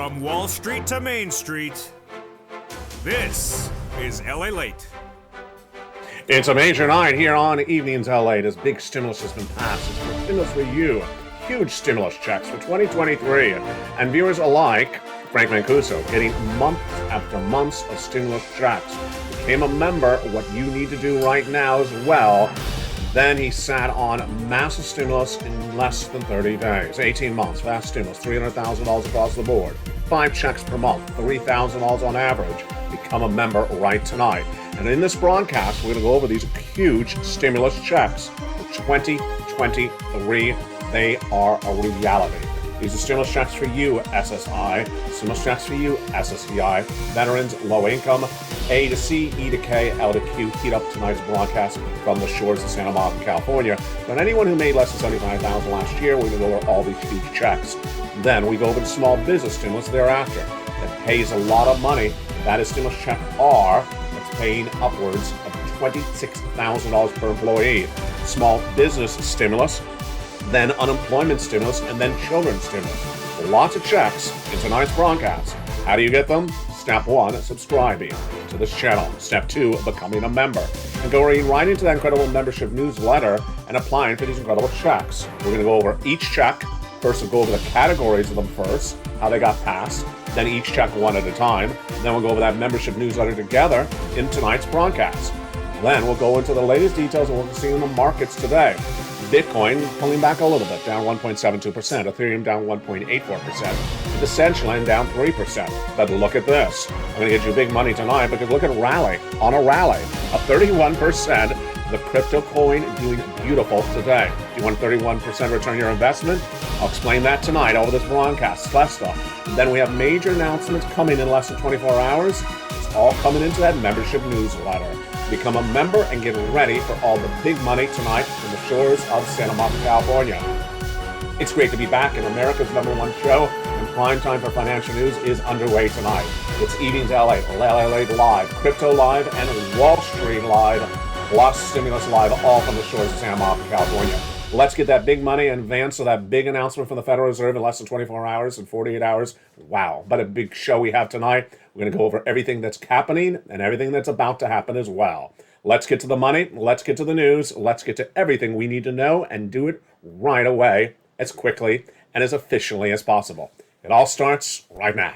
From Wall Street to Main Street, this is LALATE. It's a major night here on Evenings LA as big stimulus has been passed. It's for stimulus for you. Huge stimulus checks for 2023. And viewers alike, Frank Mancuso, getting months after months of stimulus checks. Became a member, what you need to do right now as well. Then he sat on massive stimulus in less than 30 days. 18 months, fast stimulus, $300,000 across the board. 5 checks per month, $3,000 on average. Become a member right tonight. And in this broadcast, we're going to go over these huge stimulus checks for 2023. They are a reality. These are stimulus checks for you, SSI. Stimulus checks for you, SSDI. Veterans, low income, A to C, E to K, L to Q. Heat up tonight's broadcast from the shores of Santa Monica, California. But anyone who made less than $75,000 last year, we're going to go over all these huge checks. Then we go over the small business stimulus thereafter. That pays a lot of money. That is stimulus check R. That's paying upwards of $26,000 per employee. Small business stimulus, then unemployment stimulus, and then children's stimulus. Lots of checks in tonight's broadcast. How do you get them? Step 1, subscribing to this channel. Step 2, becoming a member. And going right into that incredible membership newsletter and applying for these incredible checks. We're going to go over each check. First, we'll go over the categories of them first, how they got passed, then each check one at a time. Then we'll go over that membership newsletter together in tonight's broadcast. Then we'll go into the latest details of what we're seeing in the markets today. Bitcoin pulling back a little bit, down 1.72%. Ethereum down 1.84%. Essentially down 3%. But look at this. I'm going to get you big money tonight because look at rally on a rally. A 31%. The crypto coin doing beautiful today. Do you want a 31% return your investment? I'll explain that tonight over this broadcast. Less stuff. Then we have major announcements coming in less than 24 hours. It's all coming into that membership newsletter. Become a member and get ready for all the big money tonight from the shores of Santa Monica, California. It's great to be back in America's #1 show, and prime time for financial news is underway tonight. It's Evenings LA, LALATE Live, Crypto Live, and Wall Street Live, plus Stimulus Live, all from the shores of Santa Monica, California. Let's get that big money in advance of that big announcement from the Federal Reserve in less than 24 hours and 48 hours. Wow, but a big show we have tonight. We're going to go over everything that's happening and everything that's about to happen as well. Let's get to the money. Let's get to the news. Let's get to everything we need to know and do it right away, as quickly and as efficiently as possible. It all starts right now.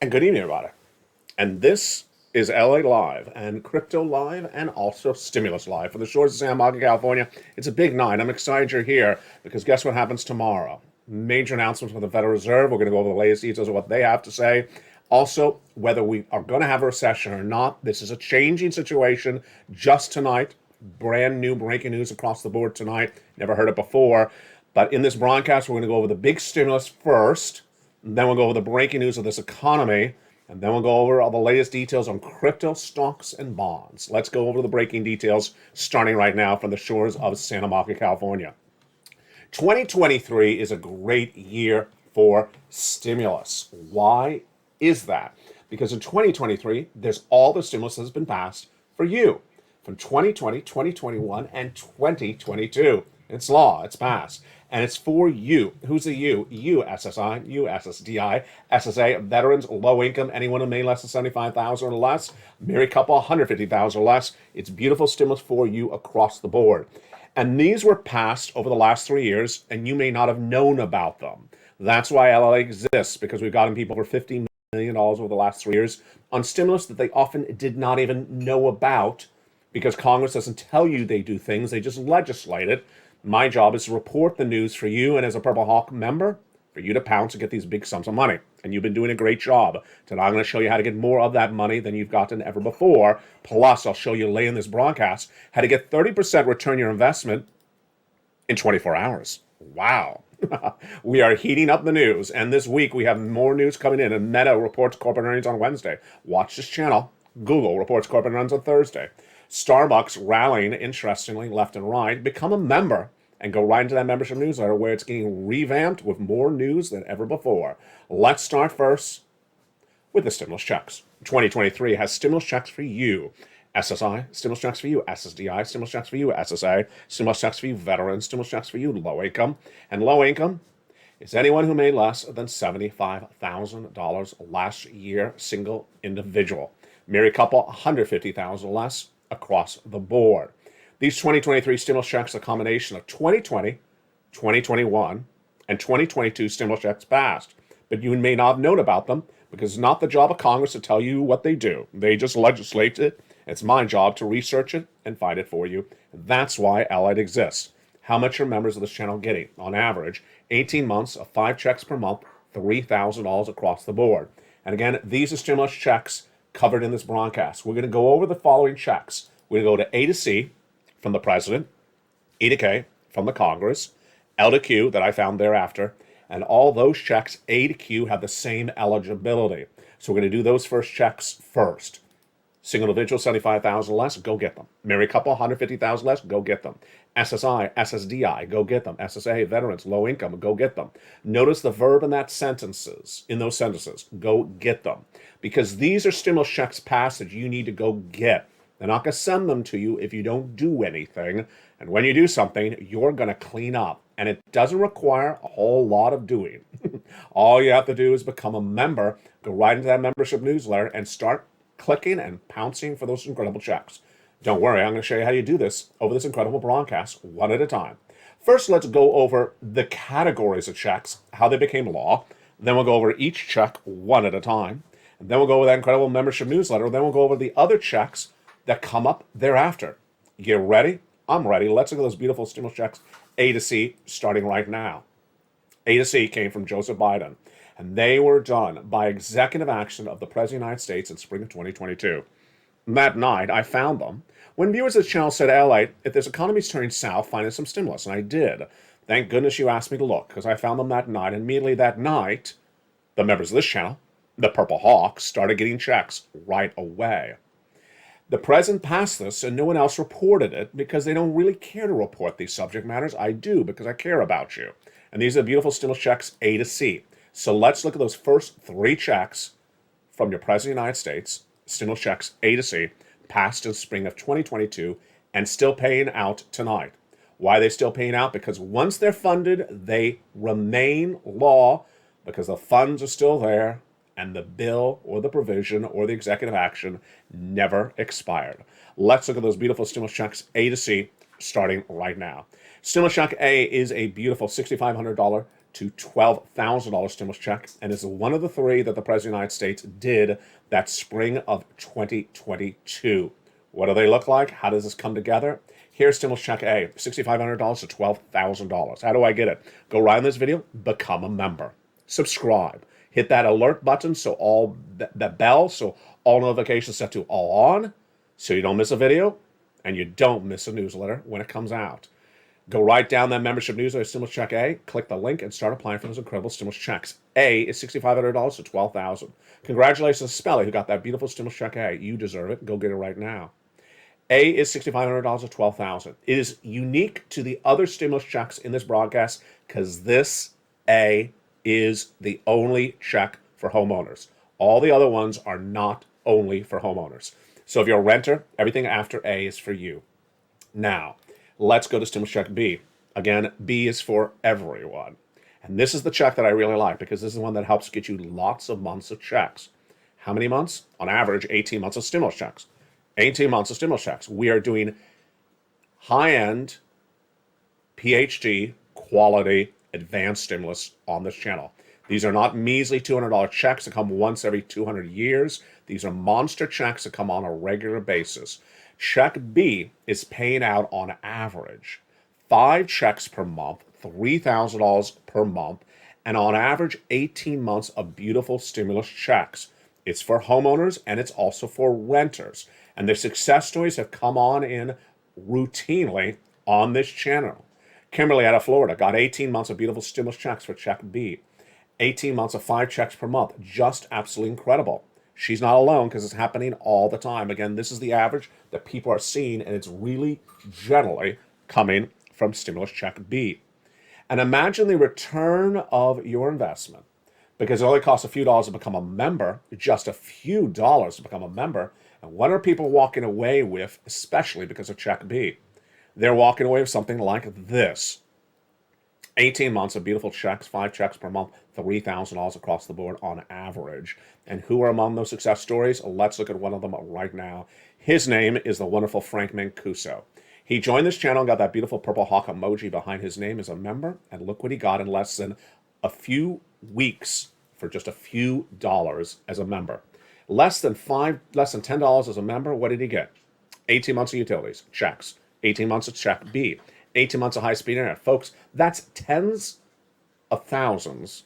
And good evening, everybody. And this is LA Live and Crypto Live and also Stimulus Live for the shores of Santa Monica, California. It's a big night. I'm excited you're here because guess what happens tomorrow? Major announcements from the Federal Reserve. We're going to go over the latest details of what they have to say. Also, whether we are going to have a recession or not. This is a changing situation just tonight. Brand new breaking news across the board tonight. Never heard it before. But in this broadcast, we're going to go over the big stimulus first. Then we'll go over the breaking news of this economy, and then we'll go over all the latest details on crypto, stocks, and bonds. Let's go over the breaking details starting right now from the shores of Santa Monica, California. 2023 is a great year for stimulus. Why is that? Because in 2023, there's all the stimulus that has been passed for you from 2020, 2021, and 2022. It's law, it's passed. And it's for you. Who's the you? You, SSI, you, SSDI, SSA, veterans, low income, anyone who made less than $75,000 or less, married couple, $150,000 or less. It's beautiful stimulus for you across the board. And these were passed over the last 3 years, and you may not have known about them. That's why LA exists, because we've gotten people over $50 million over the last 3 years on stimulus that they often did not even know about, because Congress doesn't tell you they do things, they just legislate it. My job is to report the news for you, and as a Purple Hawk member, for you to pounce and get these big sums of money. And you've been doing a great job. Tonight I'm going to show you how to get more of that money than you've gotten ever before. Plus, I'll show you later in this broadcast how to get 30% return your investment in 24 hours. Wow. We are heating up the news, and this week we have more news coming in. And Meta reports corporate earnings on Wednesday. Watch this channel. Google reports corporate earnings on Thursday. Starbucks rallying, interestingly, left and right. Become a member and go right into that membership newsletter where it's getting revamped with more news than ever before. Let's start first with the stimulus checks. 2023 has stimulus checks for you. SSI, stimulus checks for you. SSDI, stimulus checks for you. SSA, stimulus checks for you. Veterans, stimulus checks for you. Low income. And low income is anyone who made less than $75,000 last year, single individual. Married couple, $150,000 less across the board. These 2023 stimulus checks are a combination of 2020, 2021, and 2022 stimulus checks passed. But you may not have known about them because it's not the job of Congress to tell you what they do. They just legislate it. It's my job to research it and find it for you. That's why LALATE exists. How much are members of this channel getting? On average, 18 months of 5 checks per month, $3,000 across the board. And again, these are stimulus checks covered in this broadcast. We're going to go over the following checks. We're going to go to A to C from the President, E to K from the Congress, L to Q that I found thereafter, and all those checks, A to Q, have the same eligibility. So we're going to do those first checks first. Single individual, 75,000 less, go get them. Married couple, 150,000 less, go get them. SSI, SSDI, go get them. SSA, veterans, low income, go get them. Notice the verb in those sentences, go get them. Because these are stimulus checks passed that you need to go get. They're not going to send them to you if you don't do anything. And when you do something, you're going to clean up. And it doesn't require a whole lot of doing. All you have to do is become a member, go right into that membership newsletter, and start clicking and pouncing for those incredible checks. Don't worry, I'm going to show you how you do this over this incredible broadcast, one at a time. First, let's go over the categories of checks, how they became law. Then we'll go over each check one at a time. And then we'll go over that incredible membership newsletter. Then we'll go over the other checks that come up thereafter. You ready? I'm ready. Let's look at those beautiful stimulus checks, A to C, starting right now. A to C came from Joseph Biden, and they were done by executive action of the President of the United States in spring of 2022. That night, I found them when viewers of the channel said, LA, if this economy's turning south, find us some stimulus. And I did. Thank goodness you asked me to look, because I found them that night. And immediately that night, the members of this channel, the Purple Hawks, started getting checks right away. The president passed this, and no one else reported it because they don't really care to report these subject matters. I do, because I care about you. And these are beautiful stimulus checks A to C. So let's look at those first 3 checks from your President of the United States, stimulus checks A to C, passed in spring of 2022 and still paying out tonight. Why are they still paying out? Because once they're funded, they remain law because the funds are still there and the bill or the provision or the executive action never expired. Let's look at those beautiful stimulus checks A to C starting right now. Stimulus check A is a beautiful $6,500 to $12,000 stimulus check, and is one of the 3 that the President of the United States did that spring of 2022. What do they look like? How does this come together? Here's stimulus check A, $6,500 to $12,000. How do I get it? Go right in this video, become a member. Subscribe. Hit that alert button so all the bell so all notifications set to all on so you don't miss a video and you don't miss a newsletter when it comes out. Go right down that membership newsletter, stimulus check A, click the link, and start applying for those incredible stimulus checks. A is $6,500 to $12,000. Congratulations to Spelly, who got that beautiful stimulus check A. You deserve it. Go get it right now. A is $6,500 to $12,000. It is unique to the other stimulus checks in this broadcast because this A is the only check for homeowners. All the other ones are not only for homeowners. So if you're a renter, everything after A is for you. Now, let's go to stimulus check B. Again, B is for everyone. And this is the check that I really like because this is one that helps get you lots of months of checks. How many months? On average, 18 months of stimulus checks. 18 months of stimulus checks. We are doing high-end, PhD, quality, advanced stimulus on this channel. These are not measly $200 checks that come once every 200 years. These are monster checks that come on a regular basis. Check B is paying out on average 5 checks per month, $3,000 per month, and on average 18 months of beautiful stimulus checks. It's for homeowners and it's also for renters. And their success stories have come on in routinely on this channel. Kimberly out of Florida got 18 months of beautiful stimulus checks for check B. 18 months of 5 checks per month. Just absolutely incredible. She's not alone because it's happening all the time. Again, this is the average that people are seeing, and it's really generally coming from stimulus check B. And imagine the return of your investment, because it only costs a few dollars to become a member, just a few dollars to become a member. And what are people walking away with, especially because of check B? They're walking away with something like this. 18 months of beautiful checks, 5 checks per month, $3,000 across the board on average. And who are among those success stories? Let's look at one of them right now. His name is the wonderful Frank Mancuso. He joined this channel and got that beautiful purple hawk emoji behind his name as a member. And look what he got in less than a few weeks for just a few dollars as a member. Less than $10 as a member, what did he get? 18 months of utilities, checks. 18 months of check B. 18 months of high-speed internet. Folks, that's tens of thousands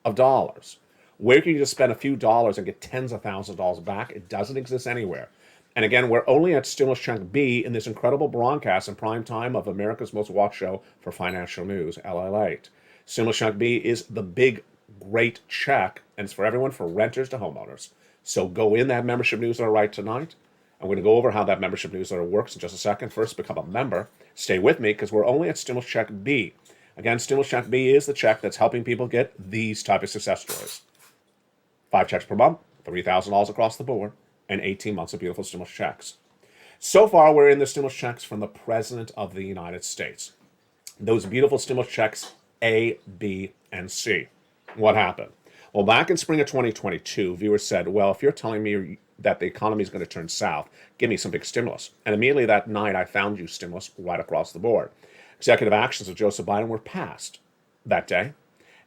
of dollars. Where can you just spend a few dollars and get tens of thousands of dollars back? It doesn't exist anywhere. And again, we're only at stimulus check B in this incredible broadcast in prime time of America's most watched show for financial news, LALATE. Stimulus check B is the big, great check, and it's for everyone, for renters to homeowners. So go in that membership newsletter right tonight. I'm going to go over how that membership newsletter works in just a second. First, become a member. Stay with me because we're only at stimulus check B. Again, stimulus check B is the check that's helping people get these type of success stories. 5 checks per month, $3,000 across the board, and 18 months of beautiful stimulus checks. So far, we're in the stimulus checks from the President of the United States. Those beautiful stimulus checks A, B, and C. What happened? Well, back in spring of 2022, viewers said, well, if you're telling me that the economy is going to turn south, give me some big stimulus. And immediately that night, I found you stimulus right across the board. Executive actions of Joseph Biden were passed that day.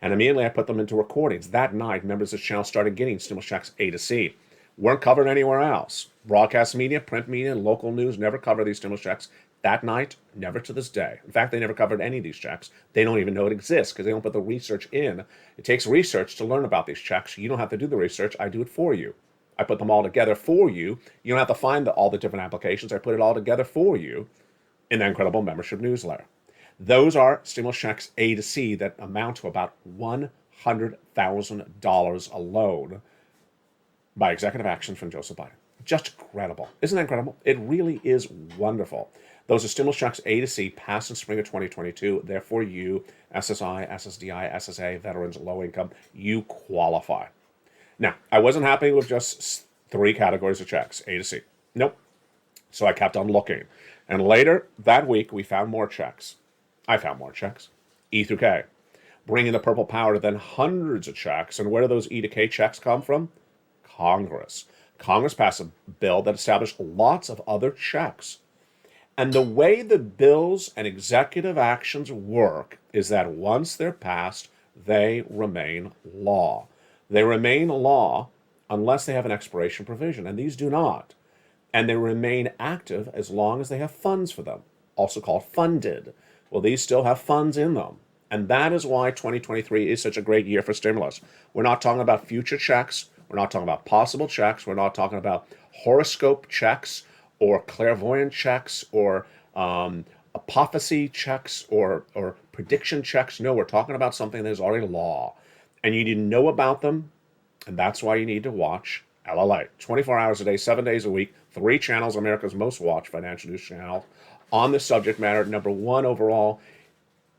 And immediately I put them into recordings. That night, members of the channel started getting stimulus checks A to C. Weren't covered anywhere else. Broadcast media, print media, and local news never cover these stimulus checks. That night, never to this day. In fact, they never covered any of these checks. They don't even know it exists because they don't put the research in. It takes research to learn about these checks. You don't have to do the research. I do it for you. I put them all together for you. You don't have to find all the different applications. I put it all together for you in that incredible membership newsletter. Those are stimulus checks A to C that amount to about $100,000 alone by executive action from Joseph Biden. Just incredible. Isn't that incredible? It really is wonderful. Those are stimulus checks A to C passed in spring of 2022. Therefore, you, SSI, SSDI, SSA, veterans, low income, you qualify. Now, I wasn't happy with just 3 categories of checks, A to C. Nope. So I kept on looking. And later that week, we found more checks. I found more checks, E through K, bringing the purple power to then hundreds of checks. And where do those E to K checks come from? Congress. Congress passed a bill that established lots of other checks. And the way the bills and executive actions work is that once they're passed, they remain law. They remain law unless they have an expiration provision, and these do not. And they remain active as long as they have funds for them, also called funded. Well, these still have funds in them. And that is why 2023 is such a great year for stimulus. We're not talking about future checks. We're not talking about possible checks. We're not talking about horoscope checks or clairvoyant checks or apophacy checks or prediction checks. No, we're talking about something that is already law. And you need to know about them. And that's why you need to watch LALATE. 24 hours a day, 7 days a week, 3 channels, America's most watched financial news channel on the subject matter. Number 1 overall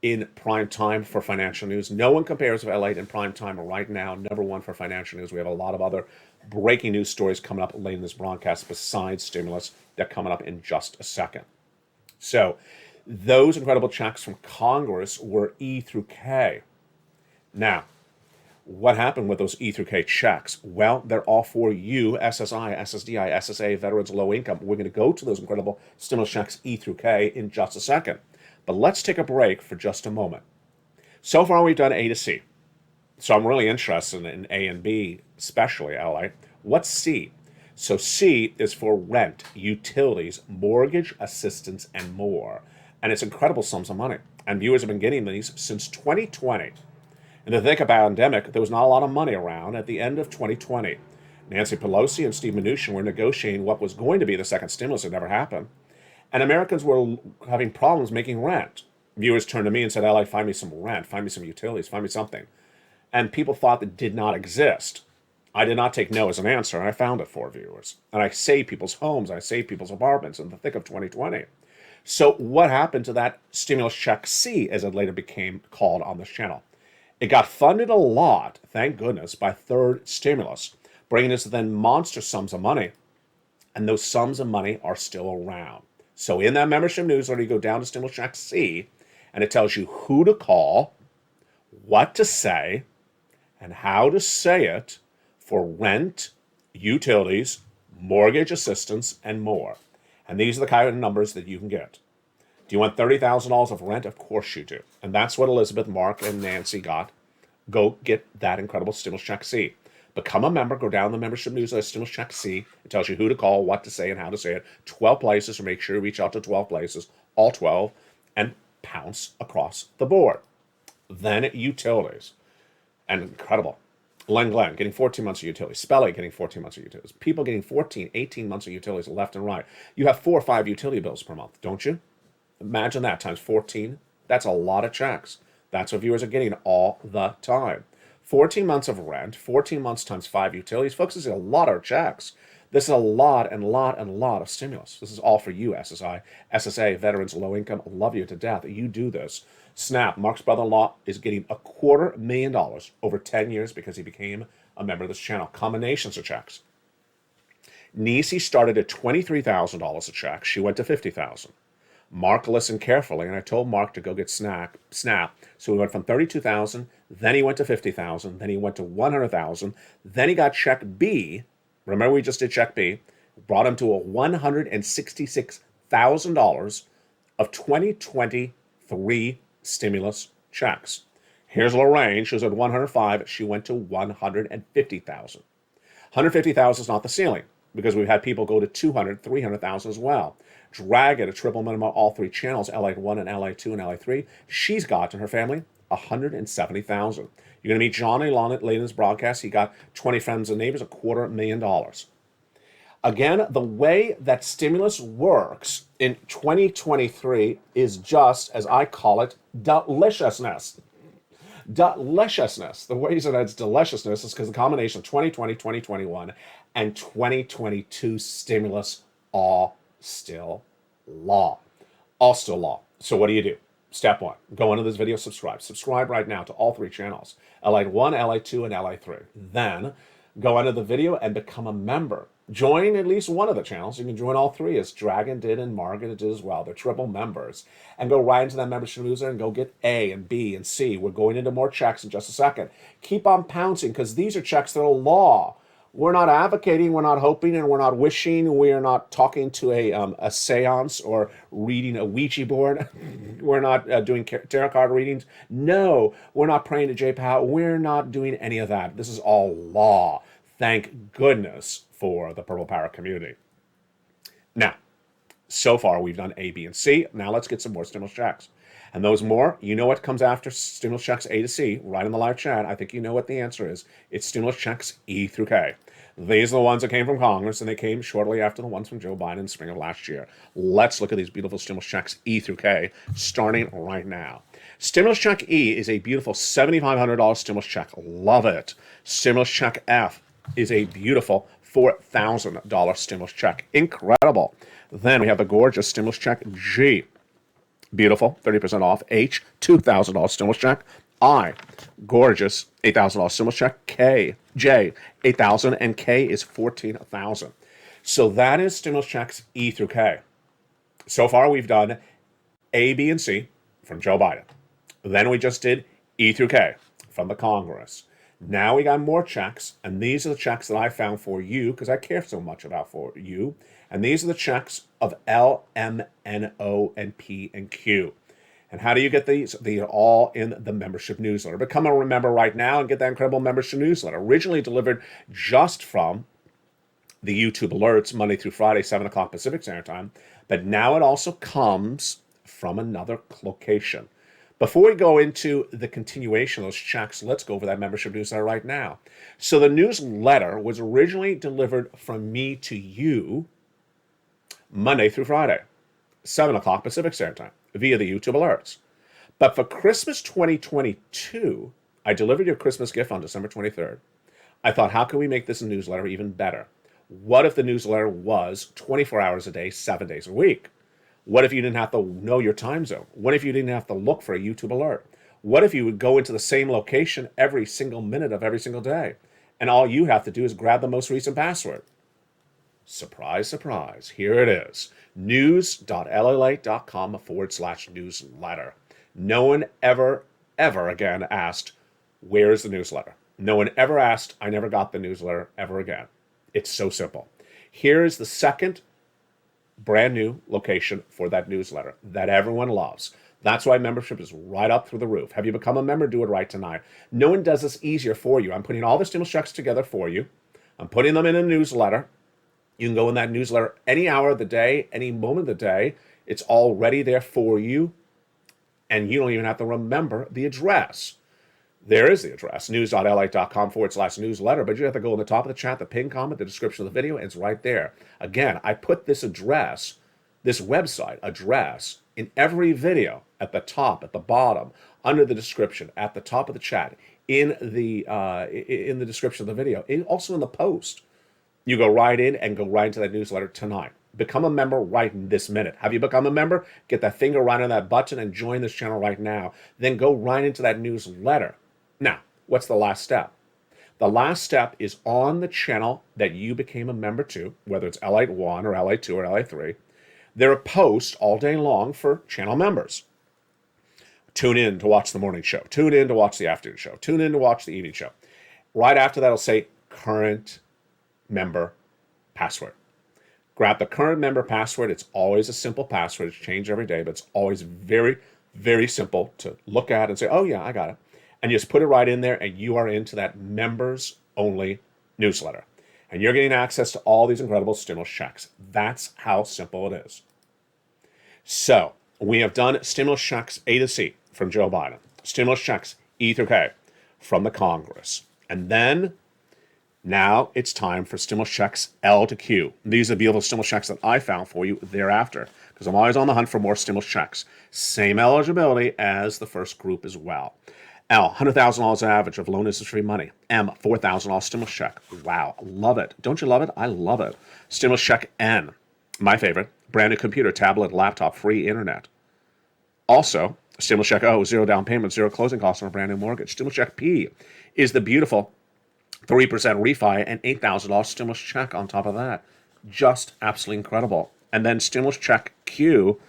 in prime time for financial news. No one compares with LALATE in prime time right now. Number 1 for financial news. We have a lot of other breaking news stories coming up late in this broadcast besides stimulus that are coming up in just a second. So those incredible checks from Congress were E through K. Now, what happened with those E through K checks? Well, they're all for you, SSI, SSDI, SSA, veterans, low income. We're going to go to those incredible stimulus checks E through K in just a second. But let's take a break for just a moment. So far, we've done A to C. So I'm really interested in A and B, especially, LA. What's C? So C is for rent, utilities, mortgage assistance, and more. And it's incredible sums of money. And viewers have been getting these since 2020. And to think about the pandemic, there was not a lot of money around at the end of 2020. Nancy Pelosi and Steve Mnuchin were negotiating what was going to be the second stimulus that never happened. And Americans were having problems making rent. viewers turned to me and said, LA, find me some rent, find me some utilities, find me something. And people thought that did not exist. I did not take no as an answer, and I found it for viewers. And I saved people's homes, I saved people's apartments in the thick of 2020. So what happened to that stimulus check C, as it later became called on this channel? It got funded a lot, thank goodness, by third stimulus, bringing us then monster sums of money. And those sums of money are still around. So in that membership newsletter, you go down to stimulus check C, and it tells you who to call, what to say, and how to say it for rent, utilities, mortgage assistance, and more. And these are the kind of numbers that you can get. Do you want $30,000 of rent? Of course you do. And that's what Elizabeth, Mark, and Nancy got. Go get that incredible stimulus check C. Become a member. Go down the membership newsletter, stimulus check C. It tells you who to call, what to say, and how to say it. 12 places, so make sure you reach out to 12 places, all 12, and pounce across the board. Then utilities. And incredible. Len Glenn getting 14 months of utilities. Spelly getting 14 months of utilities. People getting 14, 18 months of utilities left and right. You have 4 or 5 utility bills per month, don't you? Imagine that times 14. That's a lot of checks. That's what viewers are getting all the time. 14 months of rent, 14 months times 5 utilities. Folks, this is a lot of checks. This is a lot of stimulus. This is all for you, SSI, SSA, veterans, low income. Love you to death. You do this. SNAP, Mark's brother-in-law, is getting $250,000 over 10 years because he became a member of this channel. Combinations of checks. Nisi started at $23,000 a check. She went to $50,000. Mark listened carefully, and I told Mark to go get Snap. So we went from $32,000, then he went to $50,000, then he went to $100,000, then he got check B. Remember, we just did check B. Brought him to a $166,000 of 2023 stimulus checks. Here's Lorraine. She was at 105. She went to 150,000. 150,000 is not the ceiling because we've had people go to 200, 300,000 as well. Drag it a triple minimum all 3 channels, LA1 and LA2 and LA3. She's got in her family 170,000. You're going to meet Johnny later in this broadcast. He got 20 friends and neighbors, $250,000. Again, the way that stimulus works in 2023 is just, as I call it, deliciousness. Deliciousness. The reason that's deliciousness is because the combination of 2020, 2021, and 2022 stimulus all still law. All still law. So what do? Step 1, go into this video, subscribe. Subscribe right now to all 3 channels, LA1, LA2, and LA3. Then go into the video and become a member. Join at least one of the channels. You can join all 3, as Dragon did and Margaret did as well. They're triple members. And go right into that membership newsletter and go get A and B and C. We're going into more checks in just a second. Keep on pouncing because these are checks that are law. We're not advocating, we're not hoping, and we're not wishing. We are not talking to a seance or reading a Ouija board. We're not doing tarot card readings. No, we're not praying to J Powell. We're not doing any of that. This is all law. Thank goodness for the Purple Power community. Now, so far we've done A, B, and C. Now let's get some more stimulus checks. And those more, you know what comes after stimulus checks A to C, right in the live chat. I think you know what the answer is. It's stimulus checks E through K. These are the ones that came from Congress, and they came shortly after the ones from Joe Biden in spring of last year. Let's look at these beautiful stimulus checks E through K, starting right now. Stimulus check E is a beautiful $7,500 stimulus check. Love it. Stimulus check F is a beautiful $4,000 stimulus check. Incredible. Then we have the gorgeous stimulus check G. Beautiful, 30% off. H, $2,000 stimulus check. I, gorgeous, $8,000 stimulus check. K, J, $8,000, and K is $14,000. So that is stimulus checks E through K. So far, we've done A, B, and C from Joe Biden. Then we just did E through K from the Congress. Now we got more checks, and these are the checks that I found for you because I care so much about for you. And these are the checks of L, M, N, O, and P, and Q. And how do you get these? They are all in the membership newsletter. Become a member right now and get that incredible membership newsletter. Originally delivered just from the YouTube alerts Monday through Friday, 7 o'clock Pacific Standard Time. But now it also comes from another location. Before we go into the continuation of those checks, let's go over that membership newsletter right now. So the newsletter was originally delivered from me to you Monday through Friday, 7 o'clock Pacific Standard Time, via the YouTube alerts. But for Christmas 2022, I delivered your Christmas gift on December 23rd. I thought, how can we make this newsletter even better? What if the newsletter was 24 hours a day, 7 days a week? What if you didn't have to know your time zone? What if you didn't have to look for a YouTube alert? What if you would go into the same location every single minute of every single day? And all you have to do is grab the most recent password. Surprise, surprise. Here it is. news.lalate.com/newsletter. No one ever again asked, where's the newsletter? No one ever asked, I never got the newsletter ever again. It's so simple. Here is the second brand new location for that newsletter that everyone loves. That's why membership is right up through the roof. Have you become a member? Do it right tonight. No one does this easier for you. I'm putting all the stimulus checks together for you. I'm putting them in a newsletter. You can go in that newsletter any hour of the day, any moment of the day. It's already there for you. And you don't even have to remember the address. There is the address, news.lalate.com/newsletter, but you have to go in the top of the chat, the pinned comment, the description of the video, and it's right there. Again, I put this address, this website address, in every video, at the top, at the bottom, under the description, at the top of the chat, in the description of the video, and also in the post. You go right in and go right into that newsletter tonight. Become a member right in this minute. Have you become a member? Get that finger right on that button and join this channel right now. Then go right into that newsletter. Now, what's the last step? The last step is on the channel that you became a member to, whether it's LALATE 1 or LALATE 2 or LALATE 3. There are posts all day long for channel members. Tune in to watch the morning show. Tune in to watch the afternoon show. Tune in to watch the evening show. Right after that, it'll say current member password. Grab the current member password. It's always a simple password. It's changed every day, but it's always very, very simple to look at and say, oh yeah, I got it. And you just put it right in there and you are into that members only newsletter. And you're getting access to all these incredible stimulus checks. That's how simple it is. So we have done stimulus checks A to C from Joe Biden. Stimulus checks E through K from the Congress. And then now it's time for stimulus checks L to Q. These are beautiful stimulus checks that I found for you thereafter, because I'm always on the hunt for more stimulus checks. Same eligibility as the first group as well. L, $100,000 average of loan interest-free money. M, $4,000 stimulus check. Wow, love it. Don't you love it? I love it. Stimulus check N, my favorite, brand new computer, tablet, laptop, free internet. Also, stimulus check O, zero down payment, zero closing costs on a brand new mortgage. Stimulus check P is the beautiful 3% refi and $8,000 stimulus check on top of that. Just absolutely incredible. And then stimulus check Q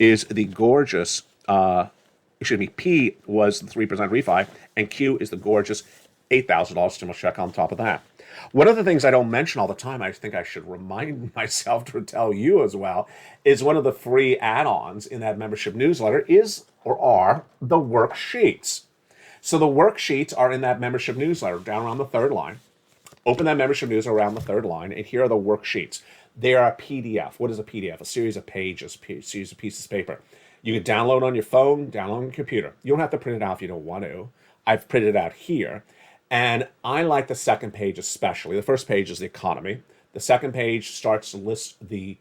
is the gorgeous, P was the 3% refi, and Q is the gorgeous $8,000 stimulus check on top of that. One of the things I don't mention all the time, I think I should remind myself to tell you as well, is one of the free add-ons in that membership newsletter is, or are, the worksheets. So the worksheets are in that membership newsletter down around the third line. Open that membership newsletter around the third line, and here are the worksheets. They are a PDF. What is a PDF? A series of pages, a series of pieces of paper. You can download on your phone, download on your computer. You don't have to print it out if you don't want to. I've printed it out here. And I like the second page especially. The first page is the economy. The second page starts to list the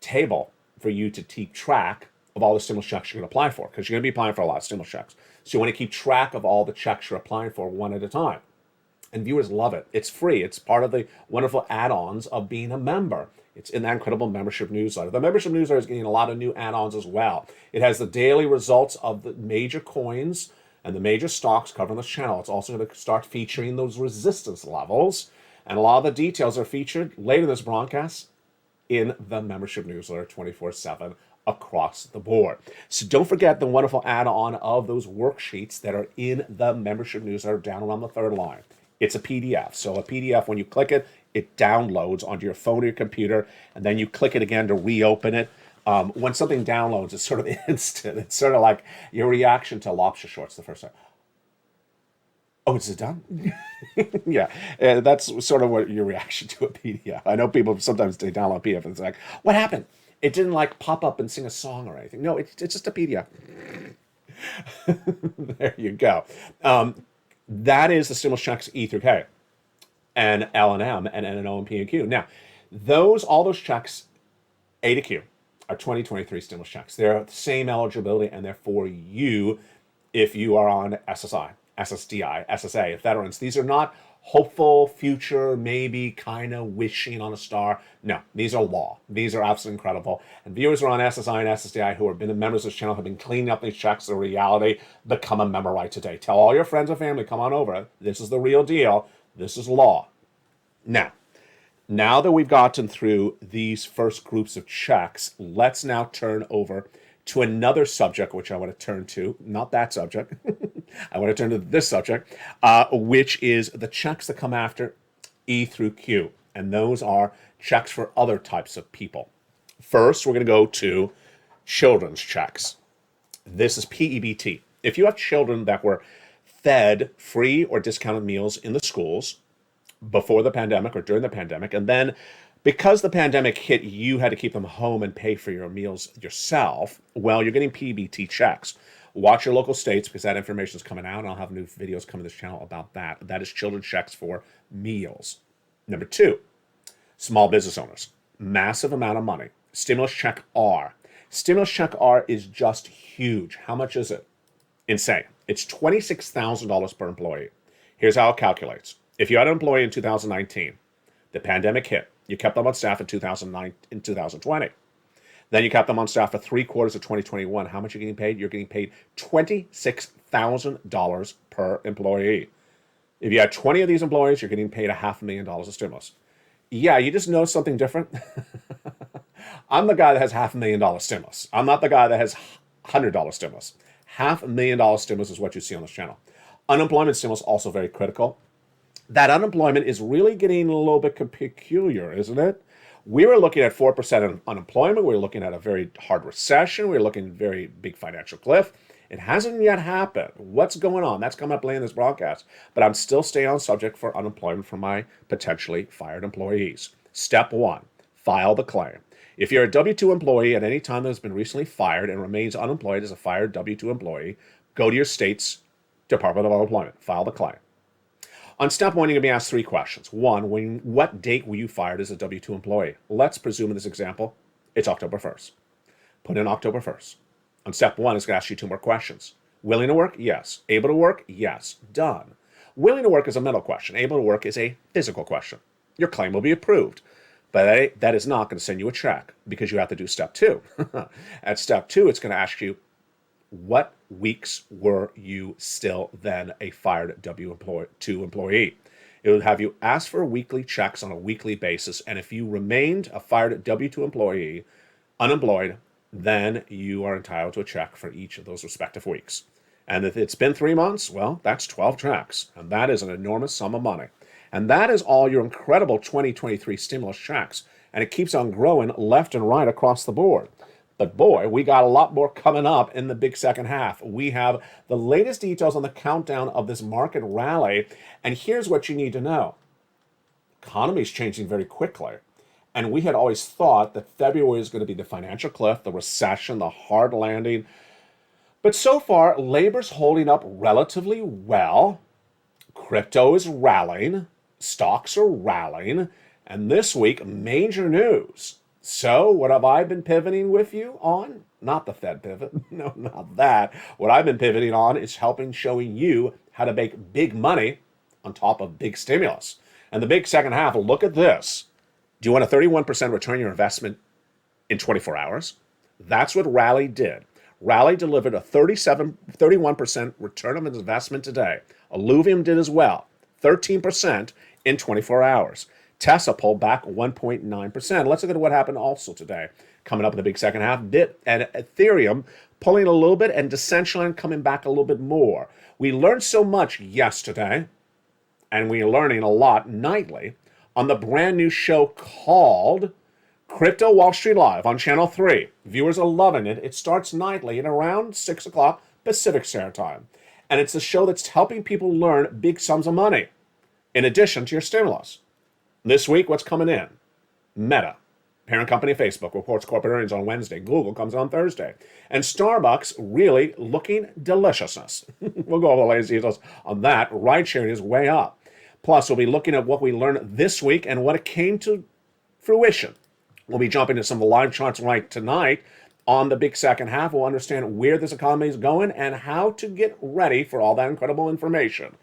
table for you to keep track of all the stimulus checks you're going to apply for, because you're going to be applying for a lot of stimulus checks. So you want to keep track of all the checks you're applying for one at a time. And viewers love it. It's free. It's part of the wonderful add-ons of being a member. It's in that incredible membership newsletter. The membership newsletter is getting a lot of new add-ons as well. It has the daily results of the major coins and the major stocks covering this channel. It's also going to start featuring those resistance levels. And a lot of the details are featured later in this broadcast in the membership newsletter 24/7 across the board. So don't forget the wonderful add-on of those worksheets that are in the membership newsletter down around the third line. It's a PDF. So a PDF, when you click it, it downloads onto your phone or your computer, and then you click it again to reopen it. When something downloads, it's sort of instant. It's sort of like your reaction to lobster shorts the first time. Oh, is it done? Yeah, that's sort of what your reaction to a PDF. I know people sometimes they download PDF and it's like, what happened? It didn't like pop up and sing a song or anything. No, it's just a PDF. There you go. That is the stimulus checks E through K, and L and M, and N and O and P and Q. Now, all those checks A to Q are 2023 stimulus checks. They're the same eligibility, and they're for you if you are on SSI, SSDI, SSA, veterans. These are not hopeful future, maybe kind of wishing on a star. No, these are law. These are absolutely incredible. And viewers who are on SSI and SSDI who have been members of this channel have been cleaning up these checks. The reality, become a member right today. Tell all your friends and family, come on over. This is the real deal. This is law. Now that we've gotten through these first groups of checks, let's now turn over to another subject, which I want to turn to, not that subject. I want to turn to this subject, which is the checks that come after E through Q. And those are checks for other types of people. First, we're going to go to children's checks. This is PEBT. If you have children that were fed free or discounted meals in the schools before the pandemic or during the pandemic, and then because the pandemic hit, you had to keep them home and pay for your meals yourself, well, you're getting PEBT checks. Watch your local states because that information is coming out, and I'll have new videos coming to this channel about that. That is children's checks for meals. Number two, small business owners. Massive amount of money. Stimulus check R. Stimulus check R is just huge. How much is it? Insane. It's $26,000 per employee. Here's how it calculates. If you had an employee in 2019, the pandemic hit, you kept them on staff in 2020. Then you kept them on staff for 3 quarters of 2021. How much are you getting paid? You're getting paid $26,000 per employee. If you had 20 of these employees, you're getting paid $500,000 of stimulus. Yeah, you just know something different. I'm the guy that has $500,000 stimulus. I'm not the guy that has $100 stimulus. $500,000 stimulus is what you see on this channel. Unemployment stimulus also very critical. That unemployment is really getting a little bit peculiar, isn't it? We were looking at 4% unemployment. We were looking at a very hard recession. We were looking at a very big financial cliff. It hasn't yet happened. What's going on? That's coming up later in this broadcast. But I'm still staying on subject for unemployment for my potentially fired employees. Step one, file the claim. If you're a W-2 employee at any time that has been recently fired and remains unemployed as a fired W-2 employee, go to your state's Department of Unemployment. File the claim. On step one, you're going to be asked 3 questions. One, what date were you fired as a W-2 employee? Let's presume in this example, it's October 1st. Put in October 1st. On step one, it's going to ask you 2 more questions. Willing to work? Yes. Able to work? Yes. Done. Willing to work is a mental question. Able to work is a physical question. Your claim will be approved. But that is not going to send you a check because you have to do step 2. At step 2, it's going to ask you, what weeks were you still then a fired W-2 employee? It would have you ask for weekly checks on a weekly basis, and if you remained a fired W-2 employee, unemployed, then you are entitled to a check for each of those respective weeks. And if it's been 3 months, well, that's 12 checks, and that is an enormous sum of money. And that is all your incredible 2023 stimulus checks, and it keeps on growing left and right across the board. But boy, we got a lot more coming up in the big second half. We have the latest details on the countdown of this market rally. And here's what you need to know. The economy is changing very quickly. And we had always thought that February is going to be the financial cliff, the recession, the hard landing. But so far, labor's holding up relatively well. Crypto is rallying. Stocks are rallying. And this week, major news. So what have I been pivoting with you on? Not the Fed pivot. No, not that. What I've been pivoting on is showing you how to make big money on top of big stimulus. And the big second half, look at this. Do you want a 31% return on your investment in 24 hours? That's what Rally did. Rally delivered a 31% return on investment today. Alluvium did as well. 13% in 24 hours. Tesla pulled back 1.9%. Let's look at what happened also today. Coming up in the big second half, Bit and Ethereum pulling a little bit and Decentraland coming back a little bit more. We learned so much yesterday, and we are learning a lot nightly on the brand new show called Crypto Wall Street Live on Channel 3. Viewers are loving it. It starts nightly at around 6 o'clock Pacific Standard Time. And it's a show that's helping people learn big sums of money in addition to your stimulus. This week, what's coming in? Meta, parent company of Facebook, reports corporate earnings on Wednesday. Google comes on Thursday. And Starbucks really looking deliciousness. We'll go over the latest details on that. Ride sharing is way up. Plus, we'll be looking at what we learned this week and what it came to fruition We'll be jumping to some of the live charts right tonight. On the big second half, we'll understand where this economy is going and how to get ready for all that incredible information.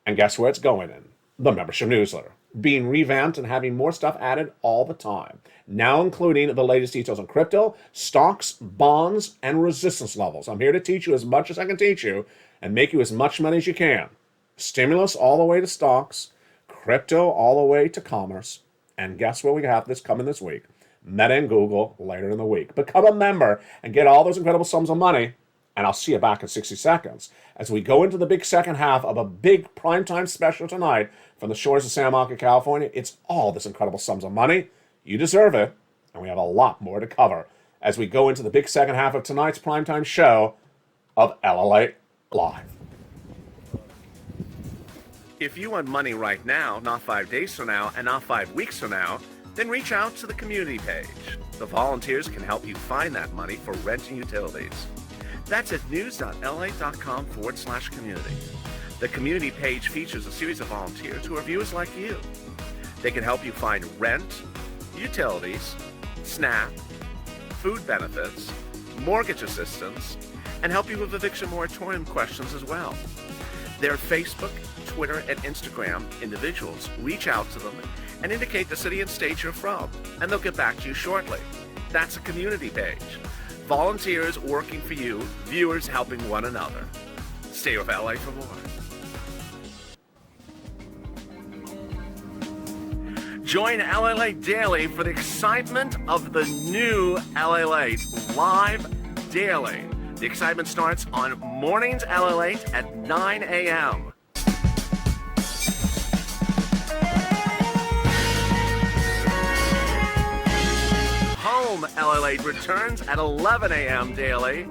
And guess where it's going in? The membership newsletter. Being revamped and having more stuff added all the time. Now including the latest details on crypto, stocks, bonds, and resistance levels. I'm here to teach you as much as I can teach you and make you as much money as you can. Stimulus all the way to stocks, crypto all the way to commerce. And guess what we have this coming this week? Meta and Google later in the week. Become a member and get all those incredible sums of money. And I'll see you back in 60 seconds as we go into the big second half of a big primetime special tonight from the shores of Santa Monica, California. It's all this incredible sums of money. You deserve it. And we have a lot more to cover as we go into the big second half of tonight's primetime show of LALATE Live. If you want money right now, not 5 days from now, and not 5 weeks from now, then reach out to the community page. The volunteers can help you find that money for rent and utilities. That's at news.la.com/community. The community page features a series of volunteers who are viewers like you. They can help you find rent, utilities, SNAP, food benefits, mortgage assistance, and help you with eviction moratorium questions as well. Their Facebook, Twitter, and Instagram individuals reach out to them and indicate the city and state you're from, and they'll get back to you shortly. That's a community page. Volunteers working for you, viewers helping one another. Stay with LA for more. Join LALATE Daily for the excitement of the new LALATE Live Daily. The excitement starts on Mornings LALATE at 9 a.m. Home LALATE returns at 11 a.m. daily.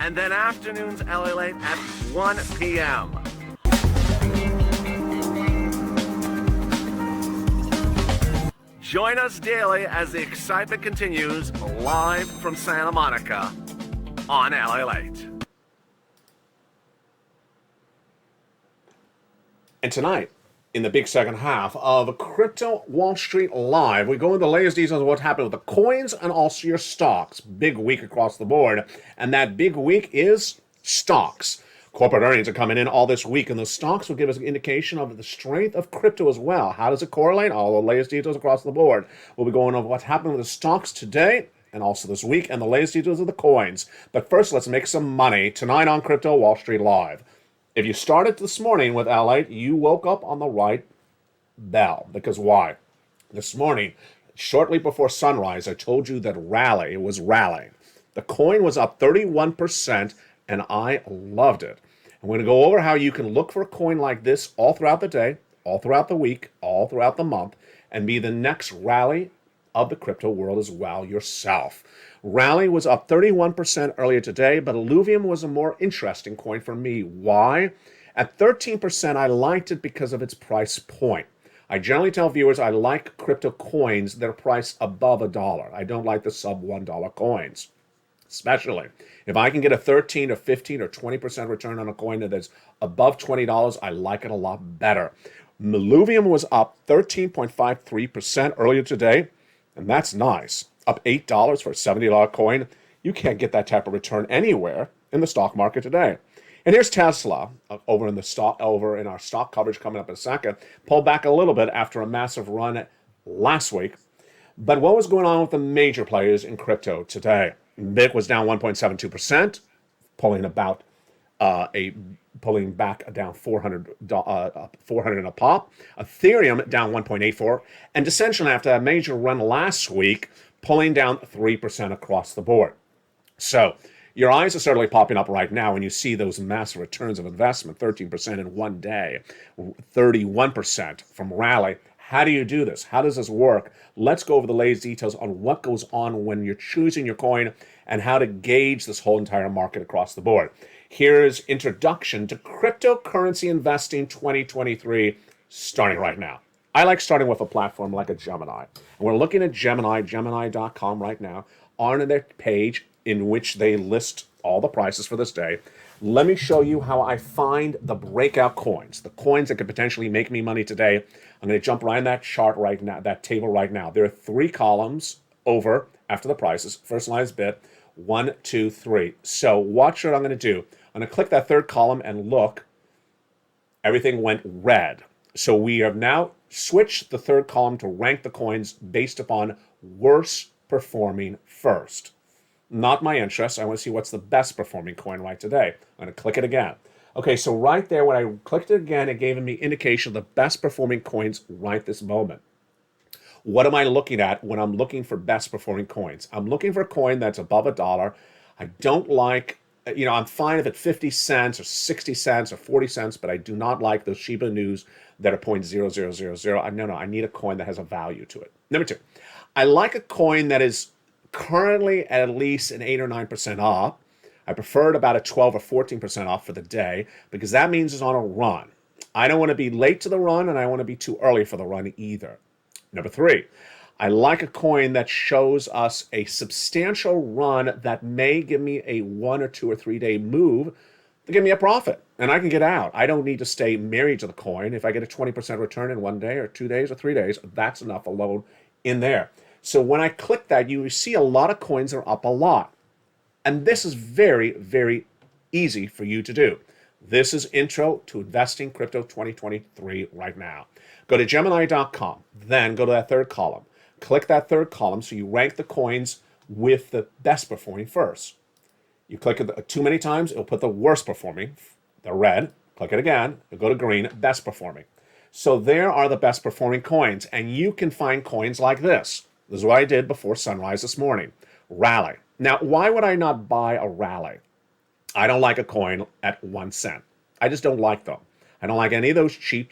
And then afternoons LALATE at 1 p.m. Join us daily as the excitement continues live from Santa Monica on LALATE. And tonight, in the big second half of Crypto Wall Street Live, we go into the latest details of what happened with the coins and also your stocks. Big week across the board. And that big week is stocks. Corporate earnings are coming in all this week, and the stocks will give us an indication of the strength of crypto as well. How does it correlate? All the latest details across the board. We'll be going over what happened with the stocks today and also this week, and the latest details of the coins. But first, let's make some money tonight on Crypto Wall Street Live. If you started this morning with LALATE, you woke up on the right bell. Because why? This morning, shortly before sunrise, I told you that it was rallying. The coin was up 31%, and I loved it. I'm going to go over how you can look for a coin like this all throughout the day, all throughout the week, all throughout the month, and be the next rally of the crypto world as well yourself. Rally was up 31% earlier today, but Illuvium was a more interesting coin for me. Why? At 13%, I liked it because of its price point. I generally tell viewers I like crypto coins that are priced above $1. I don't like the sub $1 coins. Especially if I can get a 13 or 15 or 20% return on a coin that's above $20, I like it a lot better. Illuvium was up 13.53% earlier today, and that's nice. Up $8 for a $70 coin. You can't get that type of return anywhere in the stock market today. And here's Tesla over in our stock coverage coming up in a second. Pulled back a little bit after a massive run last week. But what was going on with the major players in crypto today? Bitcoin was down 1.72%, pulling back down 400 and a pop. Ethereum down 1.84, and Decentraland after a major run last week, pulling down 3% across the board. So your eyes are certainly popping up right now when you see those massive returns of investment, 13% in one day, 31% from Rally. How do you do this? How does this work? Let's go over the latest details on what goes on when you're choosing your coin and how to gauge this whole entire market across the board. Here's Introduction to Cryptocurrency Investing 2023, starting right now. I like starting with a platform like a Gemini. And we're looking at Gemini.com right now, on their page in which they list all the prices for this day. Let me show you how I find the breakout coins, the coins that could potentially make me money today. I'm going to jump right in that chart right now, that table right now. There are 3 columns over after the prices. First line is bit, 1, 2, 3. So watch what I'm going to do. I'm going to click that 3rd column and look. Everything went red. So we have now switched the 3rd column to rank the coins based upon worst performing first. Not my interest. I want to see what's the best performing coin right today. I'm going to click it again. Okay, so right there, when I clicked it again, it gave me indication of the best performing coins right this moment. What am I looking at when I'm looking for best performing coins? I'm looking for a coin that's above $1. I don't like, I'm fine if it's 50 cents or 60 cents or 40 cents, but I do not like those Shiba News that are 0.0000. No, I need a coin that has a value to it. Number 2, I like a coin that is currently at least an 8 or 9% off. I prefer it about a 12 or 14% off for the day because that means it's on a run. I don't want to be late to the run and I don't want to be too early for the run either. Number 3, I like a coin that shows us a substantial run that may give me a 1 or 2 or 3 day move to give me a profit and I can get out. I don't need to stay married to the coin. If I get a 20% return in 1 day or 2 days or 3 days, that's enough alone in there. So when I click that, you see a lot of coins are up a lot. And this is very, very easy for you to do. This is Intro to Investing Crypto 2023 right now. Go to Gemini.com, then go to that 3rd column. Click that 3rd column so you rank the coins with the best performing first. You click it too many times, it'll put the worst performing, the red. Click it again, it'll go to green, best performing. So there are the best performing coins, and you can find coins like this. This is what I did before sunrise this morning. Rally. Now, why would I not buy a rally? I don't like a coin at 1 cent. I just don't like them. I don't like any of those cheap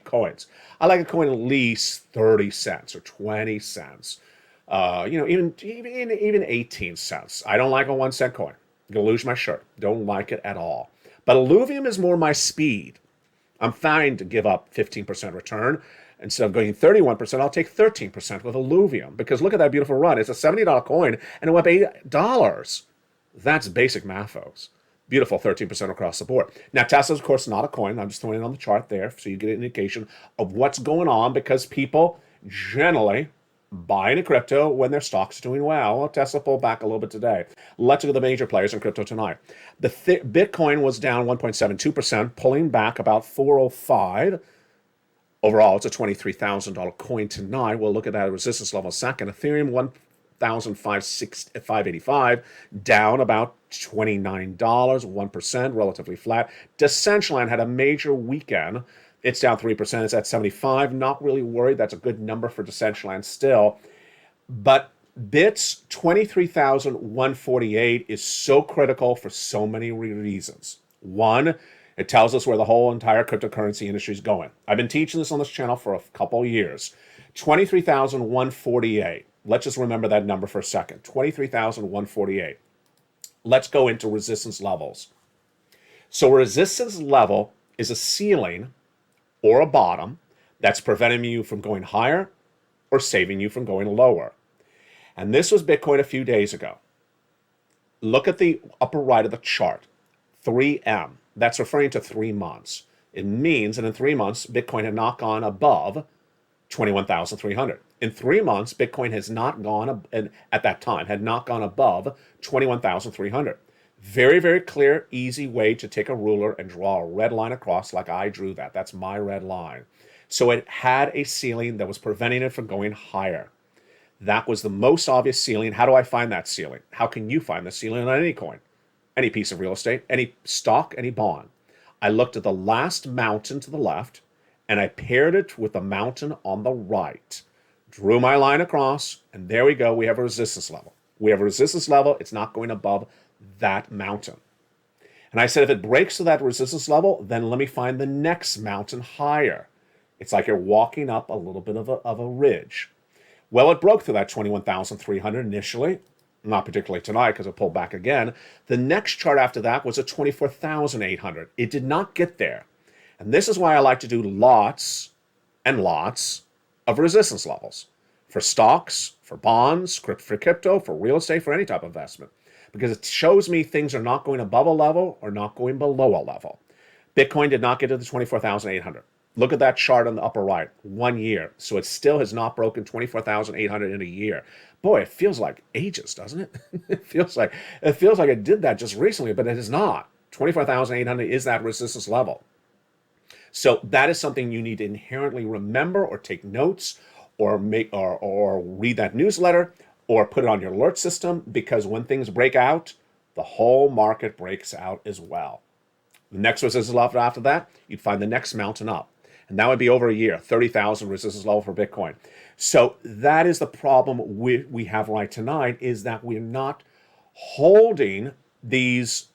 coins. I like a coin at least 30 cents or 20 cents. Even 18 cents. I don't like a 1 cent coin. I'm going to lose my shirt. Don't like it at all. But Illuvium is more my speed. I'm fine to give up 15% return. Instead of going 31%, I'll take 13% with Illuvium because look at that beautiful run. It's a $70 coin and it went up $8. That's basic math, folks. Beautiful 13% across the board. Now, Tesla's, of course, not a coin. I'm just throwing it on the chart there so you get an indication of what's going on because people generally buy into crypto when their stock's doing well. Tesla pulled back a little bit today. Let's look at the major players in crypto tonight. The Bitcoin was down 1.72%, pulling back about 405. Overall, it's a $23,000 coin tonight. We'll look at that resistance level in a second. Ethereum, 1,585, down about $29, 1%, relatively flat. Decentraland had a major weekend. It's down 3%. It's at 75. Not really worried. That's a good number for Decentraland still. But Bit's 23,148 is so critical for so many reasons. One, it tells us where the whole entire cryptocurrency industry is going. I've been teaching this on this channel for a couple of years. 23,148. Let's just remember that number for a second. 23,148. Let's go into resistance levels. So a resistance level is a ceiling or a bottom that's preventing you from going higher or saving you from going lower. And this was Bitcoin a few days ago. Look at the upper right of the chart. 3M. That's referring to 3 months. It means that in 3 months, Bitcoin had not gone above 21,300. In 3 months, Bitcoin has not gone, at that time, had not gone above 21,300. Very, very clear, easy way to take a ruler and draw a red line across like I drew that. That's my red line. So it had a ceiling that was preventing it from going higher. That was the most obvious ceiling. How do I find that ceiling? How can you find the ceiling on any coin? Any piece of real estate, any stock, any bond. I looked at the last mountain to the left, and I paired it with the mountain on the right. Drew my line across, and there we go. We have a resistance level. We have a resistance level. It's not going above that mountain. And I said, if it breaks to that resistance level, then let me find the next mountain higher. It's like you're walking up a little bit of a ridge. Well, it broke through that 21,300 initially. Not particularly tonight because it pulled back again. The next chart after that was at 24,800. It did not get there. And this is why I like to do lots and lots of resistance levels for stocks, for bonds, for crypto, for real estate, for any type of investment. because it shows me things are not going above a level or not going below a level. Bitcoin did not get to the 24,800. Look at that chart on the upper right, 1 year. So it still has not broken 24,800 in a year. Boy, it feels like ages, doesn't it? It feels like it did that just recently, but it is not. 24,800 is that resistance level. So that is something you need to inherently remember or take notes or make or read that newsletter or put it on your alert system, because when things break out, the whole market breaks out as well. The next resistance level after that, you'd find the next mountain up. And that would be over a year, 30,000 resistance level for Bitcoin. So that is the problem we have right tonight, is that we're not holding these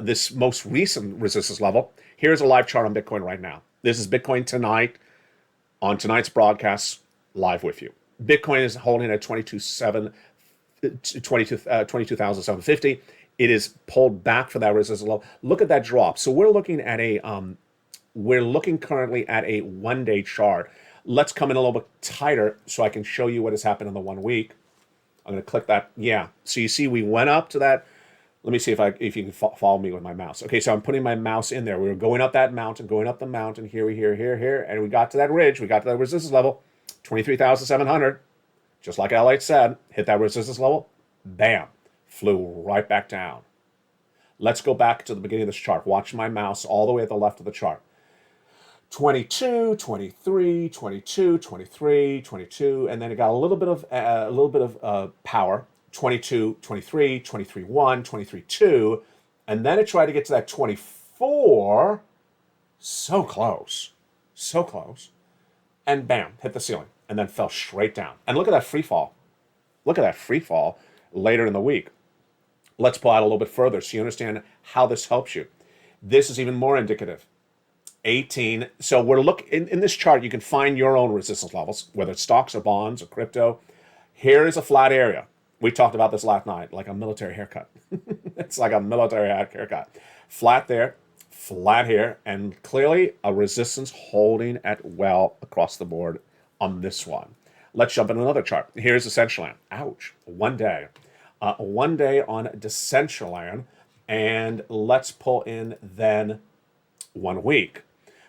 this most recent resistance level. Here's a live chart on Bitcoin right now. This is Bitcoin tonight on tonight's broadcast live with you. Bitcoin is holding at 22,750. It is pulled back for that resistance level. Look at that drop. So we're looking currently at a 1 day chart. Let's come in a little bit tighter so I can show you what has happened in the 1 week. I'm going to click that. Yeah. So you see we went up to that. Let me see if you can follow me with my mouse. Okay, so I'm putting my mouse in there. We were going up that mountain, going up the mountain, here, and we got to that ridge. We got to that resistance level, 23,700. Just like LALATE said, hit that resistance level, bam, flew right back down. Let's go back to the beginning of this chart. Watch my mouse all the way at the left of the chart. 22, 23, 22, 23, 22, and then it got a little bit of power. 22, 23, 23, 1, 23, 2, and then it tried to get to that 24. So close, and bam, hit the ceiling, and then fell straight down. And look at that free fall. Look at that free fall later in the week. Let's pull out a little bit further so you understand how this helps you. This is even more indicative. 18. So we're looking in this chart. You can find your own resistance levels, whether it's stocks or bonds or crypto. Here is a flat area. We talked about this last night, like a military haircut. It's like a military haircut. Flat there, flat here, and clearly a resistance holding at well across the board on this one. Let's jump into another chart. Here's Decentraland. Ouch. 1 day. 1 day on Decentraland. And let's pull in then 1 week.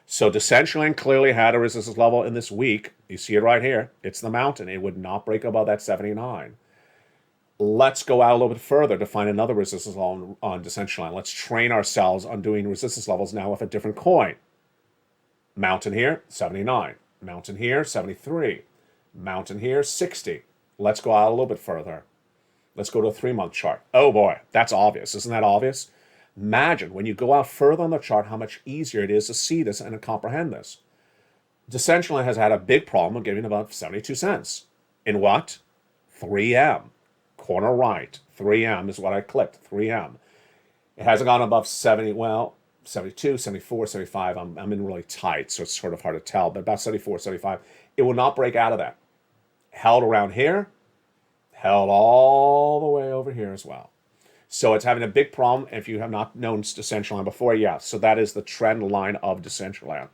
So Decentraland clearly had a resistance level in this week. You see it right here. It's the mountain. It would not break above that 79. Let's go out a little bit further to find another resistance level on Decentraland. Let's train ourselves on doing resistance levels now with a different coin. Mountain here, 79. Mountain here, 73. Mountain here, 60. Let's go out a little bit further. Let's go to a 3-month chart. Oh boy, that's obvious. Isn't that obvious? Imagine when you go out further on the chart how much easier it is to see this and to comprehend this. Decentraland has had a big problem of giving about 72 cents. In what? 3M. Corner right. 3M is what I clicked. 3M. It hasn't gone above 70. Well, 72, 74, 75. I'm in really tight, so it's sort of hard to tell. But about 74, 75. It will not break out of that. Held around here. Held all the way over here as well. So it's having a big problem. If you have not known Decentraland before, yeah. So that is the trend line of Decentraland.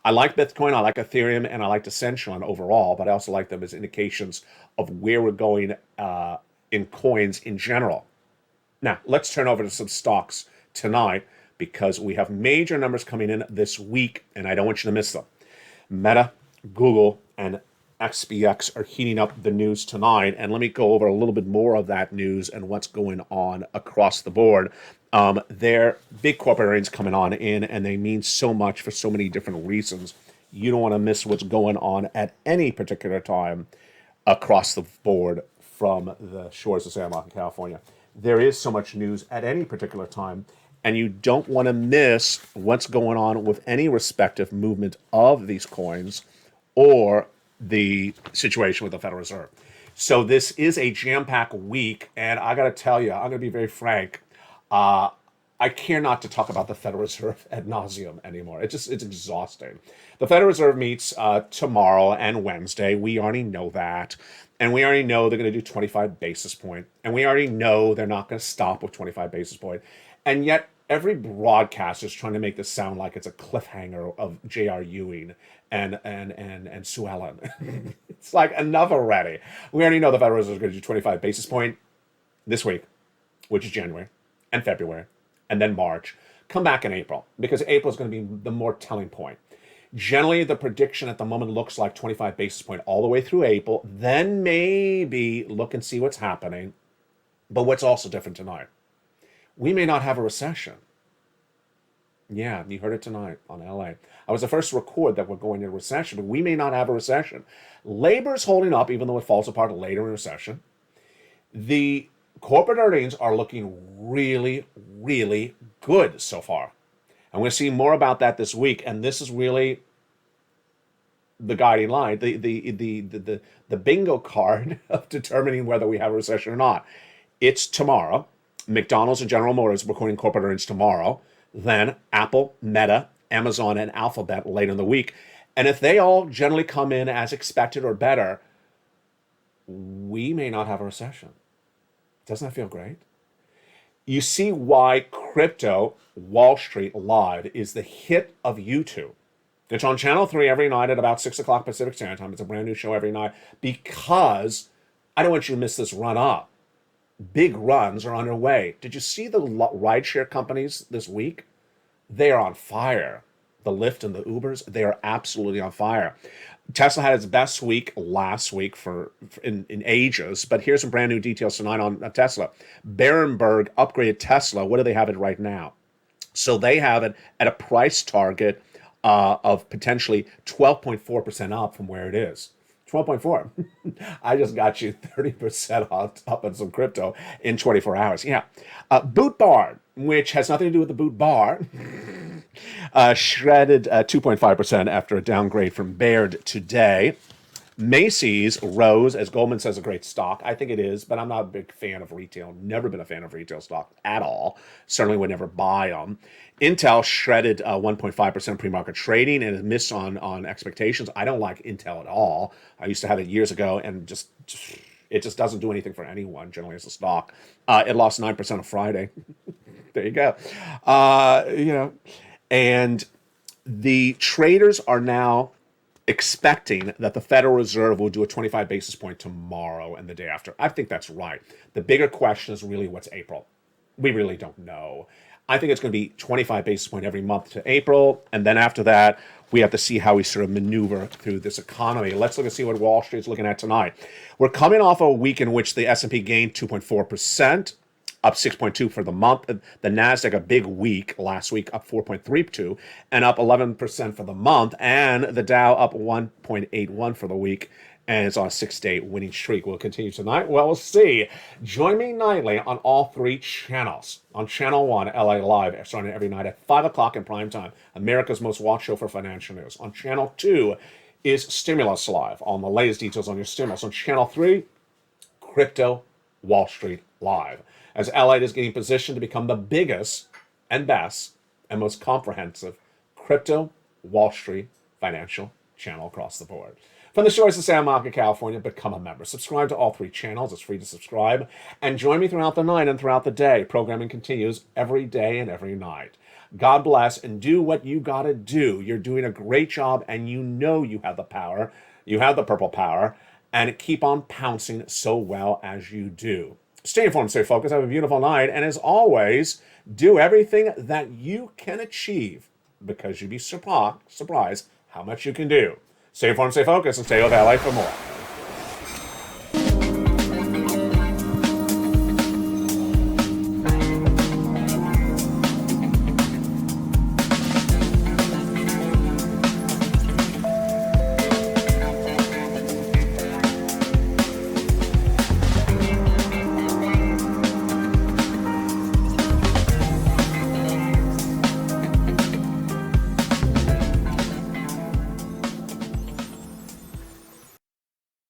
I like Bitcoin, I like Ethereum, and I like Decentraland overall, but I also like them as indications of where we're going in coins in general. Now, let's turn over to some stocks tonight because we have major numbers coming in this week, and I don't want you to miss them. Meta, Google, and XBX are heating up the news tonight, and let me go over a little bit more of that news and what's going on across the board. They're big corporate earnings coming on in, and they mean so much for so many different reasons. You don't want to miss what's going on at any particular time across the board from the shores of San Marcos, California. There is so much news at any particular time, and you don't want to miss what's going on with any respective movement of these coins or the situation with the Federal Reserve. So this is a jam-packed week, and I got to tell you, I'm going to be very frank. I care not to talk about the Federal Reserve ad nauseum anymore. It's exhausting. The Federal Reserve meets tomorrow and Wednesday. We already know that. And we already know they're going to do 25 basis point. And we already know they're not going to stop with 25 basis point. And yet every broadcaster is trying to make this sound like it's a cliffhanger of J.R. Ewing and Sue Ellen. It's like, enough already. We already know the Federal Reserve is going to do 25 basis point. this week, which is January and February, and then March. Come back in April, because April is going to be the more telling point. Generally, the prediction at the moment looks like 25 basis point all the way through April. Then maybe look and see what's happening. But what's also different tonight? We may not have a recession. Yeah, you heard it tonight on LA. I was the first to record that we're going into a recession, but we may not have a recession. Labor's holding up, even though it falls apart later in a recession. The corporate earnings are looking really, really good so far. I'm going to see more about that this week, and this is really the guiding line, the bingo card of determining whether we have a recession or not. It's tomorrow. McDonald's and General Motors recording corporate earnings tomorrow. Then Apple, Meta, Amazon, and Alphabet later in the week. And if they all generally come in as expected or better, we may not have a recession. Doesn't that feel great? You see why Crypto Wall Street Live is the hit of YouTube. It's on Channel 3 every night at about 6 o'clock Pacific Standard Time. It's a brand new show every night because I don't want you to miss this run up. Big runs are underway. Did you see the rideshare companies this week? They are on fire. The Lyft and the Ubers, they are absolutely on fire. Tesla had its best week last week in ages, but here's some brand new details tonight on Tesla. Berenberg upgraded Tesla. What do they have it right now? So they have it at a price target of potentially 12.4% up from where it is. 12.4. I just got you 30% up on some crypto in 24 hours. Yeah. Boot Bar, which has nothing to do with the boot bar, shredded 2.5% after a downgrade from Baird today. Macy's rose, as Goldman says, a great stock. I think it is, but I'm not a big fan of retail. Never been a fan of retail stock at all. Certainly would never buy them. Intel shredded 1.5% pre-market trading and it missed on expectations. I don't like Intel at all. I used to have it years ago, and it just doesn't do anything for anyone, generally, as a stock. It lost 9% on Friday. There you go. And the traders are now expecting that the Federal Reserve will do a 25 basis point tomorrow and the day after. I think that's right. The bigger question is really what's April. We really don't know. I think it's going to be 25 basis point every month to April. And then after that, we have to see how we sort of maneuver through this economy. Let's look and see what Wall Street's looking at tonight. We're coming off a week in which the S&P gained 2.4%. Up 6.2 for the month. The NASDAQ, a big week last week, up 4.32 and up 11% for the month. And the Dow up 1.81 for the week. And it's on a 6-day winning streak. Will it continue tonight? Well, we'll see. Join me nightly on all three channels. On Channel 1, LA Live, starting every night at 5 o'clock in prime time. America's most watched show for financial news. On Channel 2 is Stimulus Live. On the latest details on your stimulus. On Channel 3, Crypto Wall Street Live. As LALATE is getting positioned to become the biggest and best and most comprehensive crypto Wall Street financial channel across the board. From the shores of San Marco, California, become a member. Subscribe to all three channels. It's free to subscribe. And join me throughout the night and throughout the day. Programming continues every day and every night. God bless, and do what you gotta do. You're doing a great job, and you know you have the power. You have the purple power. And keep on pouncing so well as you do. Stay informed, stay focused, have a beautiful night, and as always, do everything that you can achieve, because you'd be surprised how much you can do. Stay informed, stay focused, and stay with LA for more.